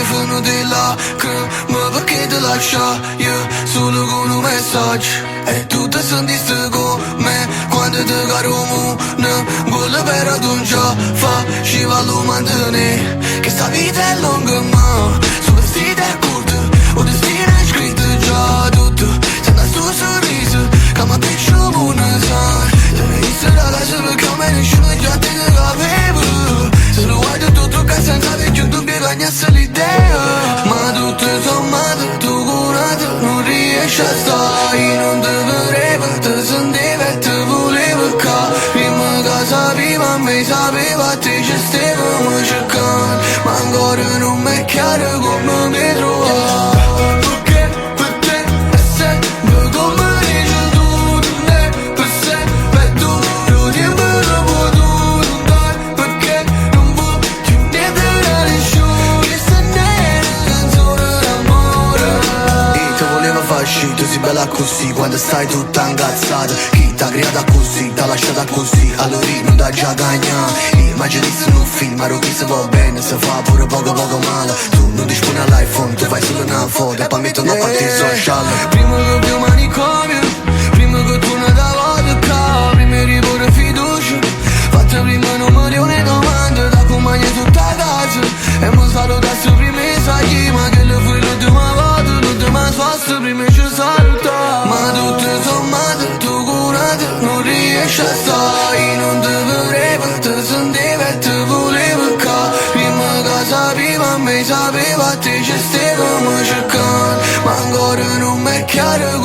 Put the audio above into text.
fanno dei lacrime perché ti lascia io solo con un messaggio. E tu ti sentiste come quando ti caro mondo, quello per non già faceva lo mantenere. Che sta vita è lunga ma sul vestito è corto, o destino è scritto già tutto. Se non sto sorriso che mi piace buona sai, te ne visto da casa perché a me nessuno già ti capivo. Se lo vuoi tutto tocca senza vecchio dubbio cagnasse l'idea. Ma tutto sommato tu curato non riesci a stare. Non ti volevo, ti sentivo e ti volevo qua. Prima che sapevo a me sapeva te ci stavamo cercando, ma ancora non mi è chiaro come mi trovo. Perché per te è sempre come dici tu, non è per sempre tu. Lo tempo dopo tu non dai, perché non voglio niente da nessuno. Che se ne è una canzone d'amore. E ti voleva far shit, tu sei bella così quando stai tutta incazzata. Chi t'ha creata così, t'ha lasciata così, allora non dà già cagna. Immaginissi in un film, ma che se va bene, se fa pure poco male. Tu non disponi all'iPhone, tu fai solo una foto e poi metto una parte social. Prima che più manicomio, prima che tu ne dava vodka, prima eri pure fiducia. Fatte prima un milione di domande, da compagnia tutta casa. E mi salutassi prima sai, ma che le fui l'ultima volta, l'ultima sposta prima ci saluta. Ma tutto sommato, tu curato, non riesci a stare. Non ti volevo, ti sentivo e ti volevo qua. Prima che sapevo a me sapeva te ci stavamo cercando, ma ancora non mi è chiaro